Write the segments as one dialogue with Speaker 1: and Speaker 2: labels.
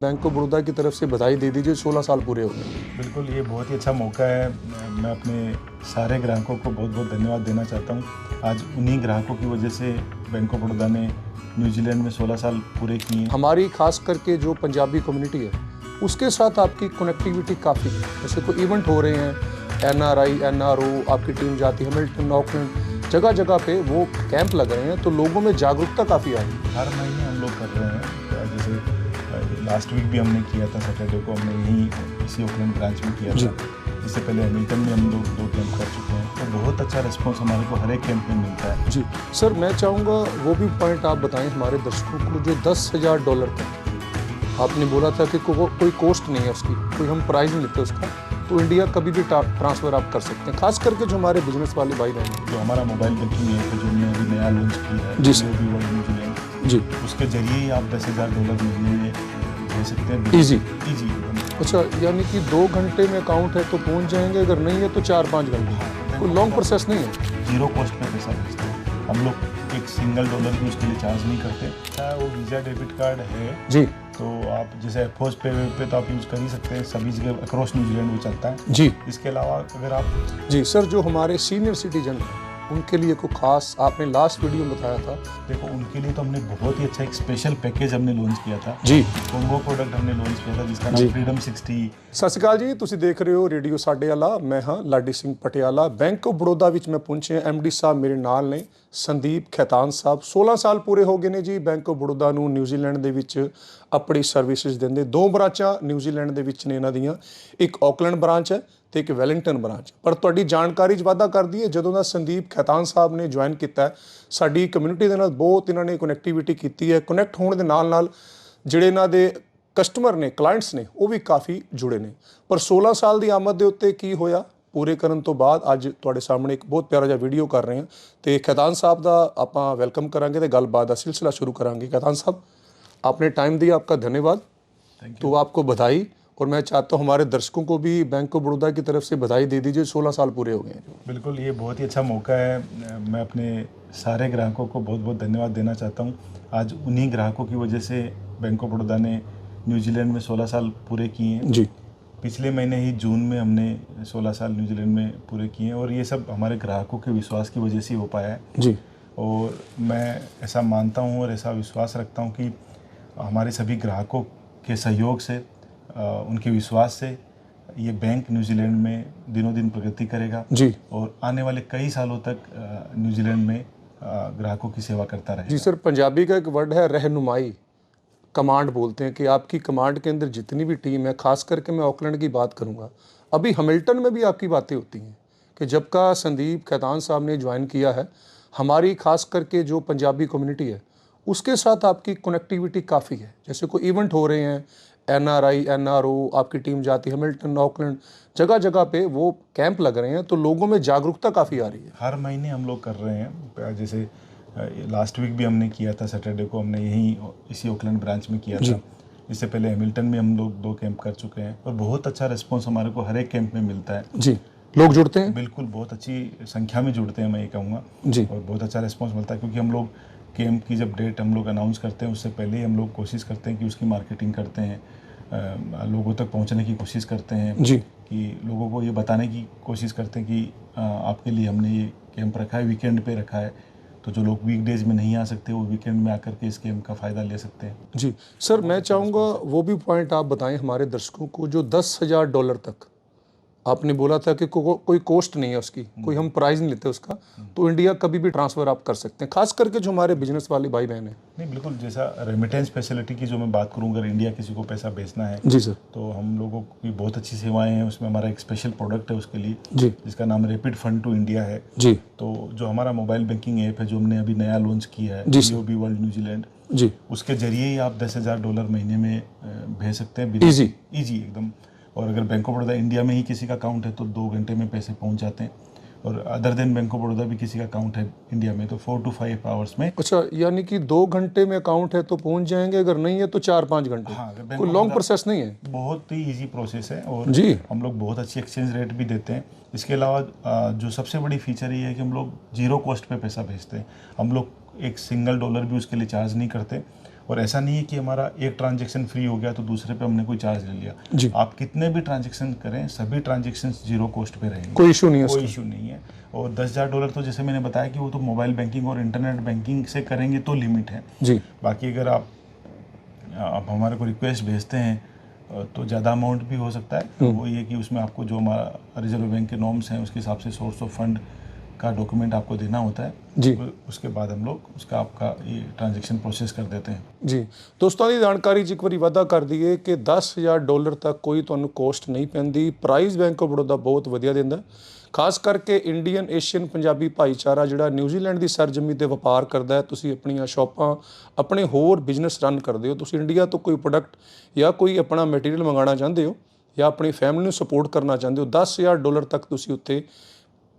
Speaker 1: Bank of Baroda की तरफ से बधाई दे दीजिए, 16 साल पूरे हो गए।
Speaker 2: बिल्कुल, ये बहुत ही अच्छा मौका है। मैं अपने सारे ग्राहकों को बहुत बहुत धन्यवाद देना चाहता हूँ। आज उन्हीं ग्राहकों की वजह से बैंक ऑफ बड़ौदा ने न्यूजीलैंड में 16 साल पूरे किए।
Speaker 1: हमारी खास करके जो पंजाबी कम्युनिटी है उसके साथ आपकी कनेक्टिविटी काफ़ी है। जैसे कोई इवेंट हो रहे हैं, NRI, NRO, आपकी टीम जाती है हैमिल्टन, ऑकलैंड, जगह जगह पे वो कैंप लग रहे हैं, तो लोगों में जागरूकता काफ़ी आ रही है।
Speaker 2: हर महीने हम लोग कर रहे हैं। जैसे लास्ट वीक भी हमने किया था, सैटरडे को हमने यहीं इसी ऑकलैंड ब्रांच में किया था। इससे पहले हैमिल्टन में हम लोग 2 कैंप कर चुके हैं, तो बहुत अच्छा रिस्पॉन्स हमारे को हर एक कैंप में मिलता है।
Speaker 1: जी सर, मैं चाहूँगा वो भी पॉइंट आप बताएं हमारे दर्शकों को, जो $10,000 तक आपने बोला था कि कोई कॉस्ट नहीं है उसकी, कोई हम प्राइस नहीं लेते उसका, तो इंडिया कभी भी ट्रांसफ़र आप कर सकते हैं, खास करके जो हमारे बिजनेस वाले भाई बहन हैं।
Speaker 2: जो हमारा मोबाइल बैंकिंग ऐप है, जो हमने अभी नया लॉन्च किया है,
Speaker 1: जी सर,
Speaker 2: न्यूजीलैंड
Speaker 1: जी,
Speaker 2: उसके जरिए ही आप $10,000 महीने में भेज सकते हैं।
Speaker 1: ईजी।
Speaker 2: एकदम।
Speaker 1: अच्छा, यानी कि 2 घंटे में अकाउंट है तो पहुंच जाएंगे, अगर नहीं है तो 4-5 घंटे, कोई लॉन्ग प्रोसेस नहीं है।
Speaker 2: जीरो कॉस्ट पे पैसा भेजते हैं हम लोग, एक सिंगल डॉलर भी उसके लिए चार्ज नहीं करते। चाहे वो वीज़ा डेबिट कार्ड है
Speaker 1: जी,
Speaker 2: तो आप जैसे एफोज पे तो आप यूज़ कर ही सकते हैं, सभी जगह अक्रॉस न्यूजीलैंड वो चलता है।
Speaker 1: जी,
Speaker 2: इसके अलावा अगर आप
Speaker 1: जी सर, जो हमारे सीनियर सिटीजन हैं उनके लिए कोई खास आपने लास्ट वीडियो में बताया था।
Speaker 2: देखो, उनके लिए तो हमने बहुत ही अच्छा एक स्पेशल पैकेज हमने लॉन्च किया था।
Speaker 1: जी,
Speaker 2: कॉम्बो प्रोडक्ट हमने लॉन्च किया था जिसका
Speaker 1: जी।
Speaker 2: नाम फ्रीडम 60।
Speaker 1: ਸਤਿ ਸ਼੍ਰੀ ਅਕਾਲ ਜੀ, ਤੁਸੀਂ ਦੇਖ ਰਹੇ ਹੋ ਰੇਡੀਓ ਸਾਡੇ ਵਾਲਾ। ਮੈਂ ਹਾਂ ਲਾਡੀ ਸਿੰਘ ਪਟਿਆਲਾ। ਬੈਂਕ ਆਫ ਬੜੌਦਾ ਵਿੱਚ ਮੈਂ ਪਹੁੰਚਿਆ। MD ਸਾਹਿਬ ਮੇਰੇ ਨਾਲ ਨੇ, ਸੰਦੀਪ ਖੈਤਾਨ ਸਾਹਿਬ। 16 ਸਾਲ ਪੂਰੇ ਹੋ ਗਏ ਨੇ ਜੀ ਬੈਂਕ ਆਫ ਬੜੌਦਾ ਨੂੰ ਨਿਊਜ਼ੀਲੈਂਡ ਦੇ ਵਿੱਚ ਆਪਣੀ ਸਰਵਿਸਿਜ਼ ਦਿੰਦੇ। 2 ਬ੍ਰਾਂਚਾਂ ਨਿਊਜ਼ੀਲੈਂਡ ਦੇ ਵਿੱਚ ਨੇ ਇਹਨਾਂ ਦੀਆਂ, ਇੱਕ ਆਕਲੈਂਡ ਬ੍ਰਾਂਚ ਹੈ ਤੇ ਇੱਕ ਵੈਲਿੰਗਟਨ ਬ੍ਰਾਂਚ। ਪਰ ਤੁਹਾਡੀ ਜਾਣਕਾਰੀ 'ਚ ਵਾਧਾ ਕਰਦੀ ਹੈ, ਜਦੋਂ ਦਾ ਸੰਦੀਪ ਖੈਤਾਨ ਸਾਹਿਬ ਨੇ ਜੁਆਇਨ ਕੀਤਾ, ਸਾਡੀ ਕਮਿਊਨਿਟੀ ਦੇ ਨਾਲ ਬਹੁਤ ਇਹਨਾਂ ਨੇ ਕਨੈਕਟੀਵਿਟੀ ਕੀਤੀ ਹੈ। ਕਨੈਕਟ ਹੋਣ ਦੇ ਨਾਲ ਨਾਲ ਜਿਹੜੇ ਇਹਨਾਂ ਦੇ ਕਸਟਮਰ ਨੇ, ਕਲਾਇੰਟਸ ਨੇ, ਉਹ ਵੀ ਕਾਫੀ ਜੁੜੇ ਨੇ। ਪਰ 16 ਸਾਲ ਦੀ ਆਮਦ ਦੇ ਉੱਤੇ ਕੀ ਹੋਇਆ, ਪੂਰੇ ਕਰਨ ਤੋਂ ਬਾਅਦ ਅੱਜ ਤੁਹਾਡੇ ਸਾਹਮਣੇ ਇੱਕ ਬਹੁਤ ਪਿਆਰਾ ਜਿਹਾ ਵੀਡੀਓ ਕਰ ਰਹੇ ਹਾਂ ਤੇ ਖੈਤਾਨ ਸਾਹਿਬ ਦਾ ਆਪਾਂ ਵੈਲਕਮ ਕਰਾਂਗੇ ਤੇ ਗੱਲਬਾਤ ਦਾ सिलसिला शुरू करेंगे। खैतान साहब, आपने टाइम दिया, आपका धन्यवाद। तो आपको बधाई, और मैं चाहता हूँ हमारे दर्शकों को भी बैंक ऑफ बड़ौदा की तरफ से बधाई दे दीजिए, 16 साल पूरे हो गए हैं।
Speaker 2: बिल्कुल, ये बहुत ही अच्छा मौका है। मैं अपने सारे ग्राहकों को बहुत बहुत धन्यवाद देना चाहता हूँ। आज उन्हीं ग्राहकों की वजह से बैंक ऑफ बड़ौदा ने न्यूजीलैंड में 16 साल पूरे किए हैं।
Speaker 1: जी,
Speaker 2: पिछले महीने ही जून में हमने 16 साल न्यूजीलैंड में पूरे किए हैं, और ये सब हमारे ग्राहकों के विश्वास की वजह से ही हो पाया है।
Speaker 1: जी,
Speaker 2: और मैं ऐसा मानता हूँ और ऐसा विश्वास रखता हूँ कि हमारे सभी ग्राहकों के सहयोग से, उनके विश्वास से ये बैंक न्यूजीलैंड में दिनों दिन प्रगति करेगा।
Speaker 1: जी,
Speaker 2: और आने वाले कई सालों तक न्यूजीलैंड में ग्राहकों की सेवा करता रहेगा।
Speaker 1: जी सर, पंजाबी का एक वर्ड है रहनुमाई, कमांड बोलते हैं कि आपकी कमांड के अंदर जितनी भी टीम है, खास करके मैं ऑकलैंड की बात करूंगा, अभी हैमिल्टन में भी आपकी बातें होती हैं कि जब का संदीप खैतान साहब ने ज्वाइन किया है, हमारी खास करके जो पंजाबी कम्युनिटी है उसके साथ आपकी कनेक्टिविटी काफ़ी है। जैसे कोई इवेंट हो रहे हैं, NRI, NRO, आपकी टीम जाती है हैमिल्टन, ऑकलैंड, जगह जगह पे वो कैंप लग रहे हैं, तो लोगों में जागरूकता काफ़ी आ रही है।
Speaker 2: हर महीने हम लोग कर रहे हैं। जैसे लास्ट वीक भी हमने किया था, सैटरडे को हमने यहीं इसी ऑकलैंड ब्रांच में किया था। इससे पहले हैमिल्टन में हम लोग 2 कैंप कर चुके हैं, और बहुत अच्छा रिस्पॉन्स हमारे को हर एक कैंप में मिलता है।
Speaker 1: जी, लोग जुड़ते हैं,
Speaker 2: बिल्कुल, बहुत अच्छी संख्या में जुड़ते हैं, मैं ये कहूँगा
Speaker 1: जी,
Speaker 2: और बहुत अच्छा रिस्पॉन्स मिलता है, क्योंकि हम लोग कैंप की जब डेट हम लोग अनाउंस करते हैं उससे पहले ही हम लोग कोशिश करते हैं कि उसकी मार्केटिंग करते हैं, लोगों तक पहुंचने की कोशिश करते हैं
Speaker 1: जी,
Speaker 2: कि लोगों को ये बताने की कोशिश करते हैं कि आपके लिए हमने ये कैंप रखा है, वीकेंड पे रखा है, तो जो लोग वीकडेज में नहीं आ सकते वो वीकेंड में आकर के इस कैंप का फ़ायदा ले सकते हैं।
Speaker 1: जी सर, मैं चाहूँगा वो भी पॉइंट आप बताएं हमारे दर्शकों को, जो $10,000 तक आपने बोला था कि कोई कॉस्ट नहीं है उसकी, कोई हम प्राइस नहीं लेते उसका, तो इंडिया कभी भी ट्रांसफ़र आप कर सकते हैं, खास करके जो हमारे बिजनेस वाले भाई बहन हैं।
Speaker 2: नहीं, बिल्कुल, जैसा रेमिटेंस फैसिलिटी की जो मैं बात करूं, अगर इंडिया किसी को पैसा भेजना है
Speaker 1: जी सर,
Speaker 2: तो हम लोगों की बहुत अच्छी सेवाएं हैं। उसमें हमारा एक स्पेशल प्रोडक्ट है उसके लिए,
Speaker 1: जी,
Speaker 2: जिसका नाम रैपिड फंड टू इंडिया है।
Speaker 1: जी,
Speaker 2: तो जो हमारा मोबाइल बैंकिंग ऐप है, जो हमने अभी नया लॉन्च किया है,
Speaker 1: जी सर,
Speaker 2: BOB वर्ल्ड न्यूजीलैंड,
Speaker 1: जी,
Speaker 2: उसके जरिए ही आप $10,000 महीने में भेज सकते हैं।
Speaker 1: ईजी,
Speaker 2: ईजी एकदम। और अगर बैंक ऑफ बड़ौदा इंडिया में ही किसी का अकाउंट है तो 2 घंटे में पैसे पहुंच जाते हैं, और other than bank of Baroda भी किसी का अकाउंट है इंडिया में तो 4 to 5 आवर्स में।
Speaker 1: अच्छा, यानी कि 2 घंटे में अकाउंट है तो पहुंच जाएंगे, अगर नहीं है तो 4-5 घंटे,
Speaker 2: हाँ,
Speaker 1: कोई लॉन्ग प्रोसेस नहीं है,
Speaker 2: बहुत ही इजी प्रोसेस है। और
Speaker 1: जी,
Speaker 2: हम लोग बहुत अच्छी एक्सचेंज रेट भी देते हैं। इसके अलावा जो सबसे बड़ी फीचर ये है कि हम लोग जीरो कॉस्ट पे पैसा भेजते हैं। हम लोग एक सिंगल डॉलर भी उसके लिए चार्ज नहीं करते, और ऐसा नहीं है कि हमारा एक ट्रांजेक्शन फ्री हो गया तो दूसरे पे हमने कोई चार्ज ले लिया।
Speaker 1: जी।
Speaker 2: आप कितने भी ट्रांजेक्शन करें, सभी ट्रांजेक्शन जीरो कॉस्ट पे रहेंगे,
Speaker 1: कोई इशू नहीं है
Speaker 2: कोई
Speaker 1: उसका।
Speaker 2: इशू नहीं है। और $10,000 तो जैसे मैंने बताया कि वो तो मोबाइल बैंकिंग और इंटरनेट बैंकिंग से करेंगे तो लिमिट है।
Speaker 1: जी
Speaker 2: बाकी अगर आप हमारे को रिक्वेस्ट भेजते हैं तो ज़्यादा अमाउंट भी हो सकता है। वो ये कि उसमें आपको जो हमारा रिजर्व बैंक के नॉर्म्स हैं उसके हिसाब से सोर्स ऑफ फंड का डॉक्यूमेंट आपको देना होता है
Speaker 1: जी।
Speaker 2: उसके बाद हम लोग उसका आपका ये ट्रांजैक्शन प्रोसेस कर देते हैं।
Speaker 1: ਜੀ ਦੋਸਤਾਂ ਦੀ ਜਾਣਕਾਰੀ 'ਚ ਇੱਕ ਵਾਰੀ ਵਾਧਾ ਕਰ ਦਈਏ ਕਿ $10,000 ਤੱਕ ਕੋਈ ਤੁਹਾਨੂੰ ਕੋਸਟ ਨਹੀਂ ਪੈਂਦੀ। ਪ੍ਰਾਈਸ ਬੈਂਕ ਆਫ ਬੜੌਦਾ ਬਹੁਤ ਵਧੀਆ ਦਿੰਦਾ, ਖਾਸ ਕਰਕੇ ਇੰਡੀਅਨ ਏਸ਼ੀਅਨ ਪੰਜਾਬੀ ਭਾਈਚਾਰਾ ਜਿਹੜਾ ਨਿਊਜ਼ੀਲੈਂਡ ਦੀ ਸਰਜ਼ਮੀਂ ਤੇ ਵਪਾਰ ਕਰਦਾ ਹੈ। ਤੁਸੀਂ ਆਪਣੀਆਂ ਸ਼ਾਪਾਂ, ਆਪਣੇ ਹੋਰ ਬਿਜ਼ਨਸ ਰਨ ਕਰਦੇ ਹੋ, ਤੁਸੀਂ ਇੰਡੀਆ ਤੋਂ ਕੋਈ ਪ੍ਰੋਡਕਟ ਜਾਂ ਕੋਈ ਆਪਣਾ ਮਟੀਰੀਅਲ ਮੰਗਾਉਣਾ ਚਾਹੁੰਦੇ ਹੋ ਜਾਂ ਆਪਣੀ ਫੈਮਿਲੀ ਨੂੰ ਸਪੋਰਟ ਕਰਨਾ ਚਾਹੁੰਦੇ ਹੋ, $10,000 ਤੱਕ ਤੁਸੀਂ ਉੱਥੇ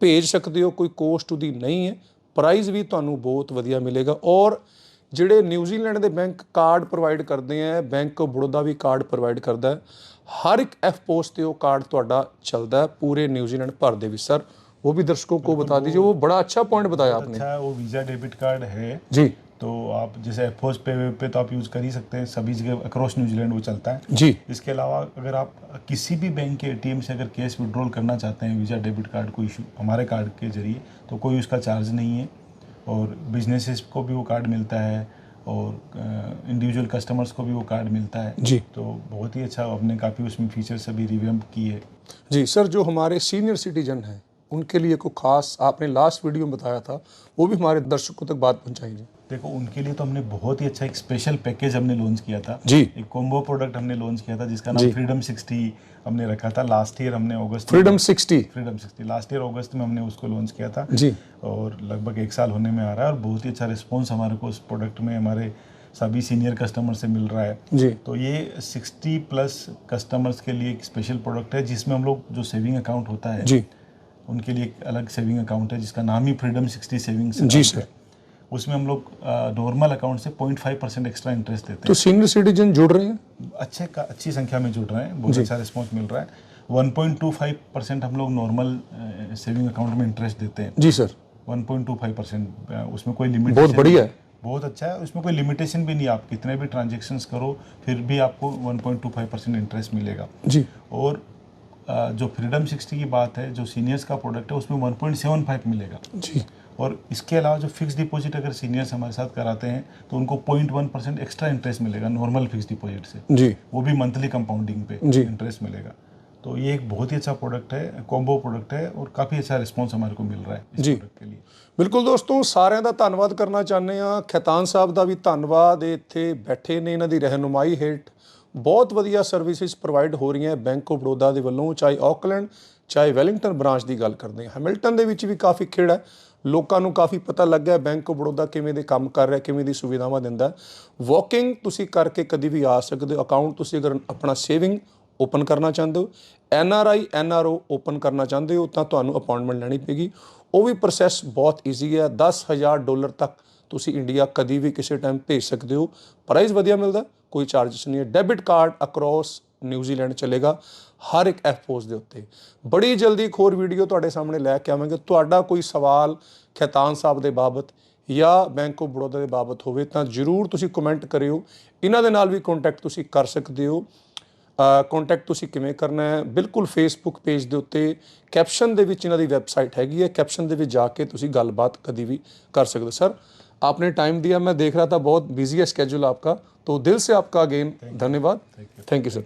Speaker 1: ਭੇਜ ਸਕਦੇ ਹੋ। ਕੋਈ ਕੋਸਟ ਉਹਦੀ ਨਹੀਂ ਹੈ, ਪ੍ਰਾਈਸ ਵੀ ਤੁਹਾਨੂੰ ਬਹੁਤ ਵਧੀਆ ਮਿਲੇਗਾ। ਔਰ ਜਿਹੜੇ ਨਿਊਜ਼ੀਲੈਂਡ ਦੇ ਬੈਂਕ ਕਾਰਡ ਪ੍ਰੋਵਾਈਡ ਕਰਦੇ ਆ, ਬੈਂਕ ਆਫ ਬੜੌਦਾ ਵੀ ਕਾਰਡ ਪ੍ਰੋਵਾਈਡ ਕਰਦਾ ਹੈ। हर एक एफ पोस्ट पे वो कार्ड ਤੁਹਾਡਾ चलता है पूरे न्यूजीलैंड भर दे विच। सर वो भी दर्शकों को बता दीजिए, वो बड़ा अच्छा पॉइंट बताया आपने।
Speaker 2: अच्छा, वो वीज़ा डेबिट कार्ड है
Speaker 1: जी।
Speaker 2: तो आप जैसे एफओस पे तो आप यूज़ कर ही सकते हैं, सभी जगह अक्रॉस न्यूजीलैंड वो चलता है
Speaker 1: जी।
Speaker 2: इसके अलावा अगर आप किसी भी बैंक के एटीएम से अगर कैश विड्रॉल करना चाहते हैं वीज़ा डेबिट कार्ड को इशू हमारे कार्ड के जरिए, तो कोई उसका चार्ज नहीं है। और बिजनेसेस को भी वो कार्ड मिलता है और इंडिविजुअल कस्टमर्स को भी वो कार्ड मिलता है
Speaker 1: जी।
Speaker 2: तो बहुत ही अच्छा, हमने काफ़ी उसमें फीचर्स अभी रिवैम्प किए।
Speaker 1: जी सर, जो हमारे सीनियर सिटीजन हैं उनके लिए कोई खास आपने लास्ट वीडियो में बताया था, वो भी हमारे दर्शकों तक बात पहुंचाइए।
Speaker 2: देखो उनके लिए तो हमने बहुत ही अच्छा एक स्पेशल पैकेज हमने लॉन्च किया था
Speaker 1: जी।
Speaker 2: एक कॉम्बो प्रोडक्ट हमने लॉन्च किया था जिसका नाम फ्रीडम 60 हमने रखा था। लास्ट ईयर हमने अगस्त
Speaker 1: फ्रीडम 60
Speaker 2: लास्ट ईयर अगस्त में हमने उसको लॉन्च किया था
Speaker 1: जी।
Speaker 2: और लगभग 1 साल होने में आ रहा है और बहुत ही अच्छा रिस्पॉन्स हमारे को उस प्रोडक्ट में हमारे सभी सीनियर कस्टमर से मिल रहा है
Speaker 1: जी।
Speaker 2: तो ये 60+ कस्टमर्स के लिए एक स्पेशल प्रोडक्ट है जिसमें हम लोग जो सेविंग अकाउंट होता है
Speaker 1: जी,
Speaker 2: उनके लिए एक अलग सेविंग अकाउंट है जिसका नाम ही फ्रीडम 60 सेविंग्स
Speaker 1: जी सर।
Speaker 2: उसमें हम लोग नॉर्मल अकाउंट से 0.5% एक्स्ट्रा इंटरेस्ट देते
Speaker 1: तो सीनियर सिटीजन जुड़ रहे हैं,
Speaker 2: हैं। अच्छी संख्या में जुड़ रहे हैं, बहुत अच्छा रिस्पॉन्स मिल रहा है। 1.25% हम लोग नॉर्मल सेविंग अकाउंट में इंटरेस्ट देते हैं
Speaker 1: जी सर।
Speaker 2: 1.25%, उसमें कोई लिमिट
Speaker 1: बहुत बढ़िया है,
Speaker 2: बहुत अच्छा है। उसमें कोई लिमिटेशन भी नहीं, आप कितने भी ट्रांजेक्शन्स करो फिर भी आपको 1.25% इंटरेस्ट मिलेगा
Speaker 1: जी।
Speaker 2: और जो फ्रीडम 60 की बात है, जो सीनियर्स का प्रोडक्ट है उसमें 1.75 मिलेगा
Speaker 1: जी।
Speaker 2: और इसके अलावा जो फिक्स डिपॉजिट अगर सीनियर्स हमारे साथ कराते हैं तो उनको 0.1% एक्स्ट्रा इंटरेस्ट मिलेगा नॉर्मल फिक्स डिपॉजिट से,
Speaker 1: जी।
Speaker 2: वो भी मंथली कंपाउंडिंग पे
Speaker 1: जी।
Speaker 2: इंटरेस्ट मिलेगा। तो ये एक बहुत ही अच्छा प्रोडक्ट है, कॉम्बो प्रोडक्ट है और काफ़ी अच्छा रिस्पॉन्स हमारे को मिल रहा है इस
Speaker 1: जी।
Speaker 2: प्रोडक्ट के लिए।
Speaker 1: ਬਿਲਕੁਲ ਦੋਸਤੋ, ਸਾਰਿਆਂ ਦਾ ਧੰਨਵਾਦ ਕਰਨਾ ਚਾਹੁੰਦੇ ਆ। ਖੈਤਾਨ ਸਾਹਿਬ ਦਾ ਵੀ ਧੰਨਵਾਦ, ਇੱਥੇ ਬੈਠੇ ਨੇ, ਇਹਨਾਂ ਦੀ ਰਹਿਨੁਮਾਈ ਹੇਠ ਬਹੁਤ ਵਧੀਆ ਸਰਵਿਸਿਜ਼ ਪ੍ਰੋਵਾਈਡ ਹੋ ਰਹੀਆਂ ਬੈਂਕ ਆਫ ਬੜੌਦਾ ਦੇ ਵੱਲੋਂ, ਚਾਹੇ ਆਕਲੈਂਡ ਚਾਹੇ ਵੈਲਿੰਗਟਨ ਬ੍ਰਾਂਚ ਦੀ ਗੱਲ ਕਰਦੇ ਹਾਂ। ਹੈਮਿਲਟਨ ਦੇ ਵਿੱਚ ਵੀ ਕਾਫੀ ਖੇੜ ਹੈ, ਲੋਕਾਂ ਨੂੰ ਕਾਫੀ ਪਤਾ ਲੱਗਾ ਬੈਂਕ ਆਫ ਬੜੌਦਾ ਕਿਵੇਂ ਦੇ ਕੰਮ ਕਰ ਰਿਹਾ, ਕਿਵੇਂ ਦੀ ਸੁਵਿਧਾਵਾਂ ਦਿੰਦਾ। ਵਾਕਿੰਗ ਤੁਸੀਂ ਕਰਕੇ ਕਦੀ ਵੀ ਆ ਸਕਦੇ ਹੋ। ਅਕਾਊਂਟ ਤੁਸੀਂ ਅਗਰ ਆਪਣਾ ਸੇਵਿੰਗ ਓਪਨ ਕਰਨਾ ਚਾਹੁੰਦੇ ਹੋ, NRI NRO ਓਪਨ ਕਰਨਾ ਚਾਹੁੰਦੇ ਹੋ ਤਾਂ ਤੁਹਾਨੂੰ ਅਪਾਇੰਟਮੈਂਟ ਲੈਣੀ ਪਏਗੀ। ਉਹ ਵੀ ਪ੍ਰੋਸੈਸ ਬਹੁਤ ਈਜ਼ੀ ਹੈ। $10,000 ਤੱਕ ਤੁਸੀਂ ਇੰਡੀਆ ਕਦੀ ਵੀ ਕਿਸੇ ਟਾਈਮ ਭੇਜ ਸਕਦੇ ਹੋ। ਪ੍ਰਾਈਸ ਵਧੀਆ ਮਿਲਦਾ, ਕੋਈ ਚਾਰਜਸ ਨਹੀਂ ਹੈ। ਡੈਬਿਟ ਕਾਰਡ ਅਕਰੋਸ ਨਿਊਜ਼ੀਲੈਂਡ ਚੱਲੇਗਾ ਹਰ ਇੱਕ ਐਫਪੋਸ ਦੇ ਉੱਤੇ। ਬੜੀ ਜਲਦੀ ਇੱਕ ਹੋਰ ਵੀਡੀਓ ਤੁਹਾਡੇ ਸਾਹਮਣੇ ਲੈ ਕੇ ਆਵਾਂਗੇ। ਤੁਹਾਡਾ ਕੋਈ ਸਵਾਲ ਖੈਤਾਨ ਸਾਹਿਬ ਦੇ ਬਾਬਤ ਜਾਂ ਬੈਂਕ ਆਫ ਬੜੌਦਾ ਦੇ ਬਾਬਤ ਹੋਵੇ ਤਾਂ ਜ਼ਰੂਰ ਤੁਸੀਂ ਕਮੈਂਟ ਕਰਿਓ। ਇਹਨਾਂ ਦੇ ਨਾਲ ਵੀ ਕੰਟੈਕਟ ਤੁਸੀਂ ਕਰ ਸਕਦੇ ਹੋ। ਕੰਟੈਕਟ ਤੁਸੀਂ ਕਿਵੇਂ ਕਰਨਾ ਹੈ, ਬਿਲਕੁਲ ਫੇਸਬੁੱਕ ਪੇਜ ਦੇ ਉੱਤੇ कैप्शन ਦੇ ਵਿੱਚ ਇਹਨਾਂ ਦੀ ਵੈਬਸਾਈਟ ਹੈਗੀ ਹੈ, कैप्शन ਦੇ ਵਿੱਚ ਜਾ ਕੇ ਤੁਸੀਂ ਗੱਲਬਾत कभी भी कर सकते हो। सर आपने टाइम दिया, मैं देख रहा था बहुत बिजी है स्केड्यूल आपका, तो दिल से आपका अगेन धन्यवाद। Thank you sir.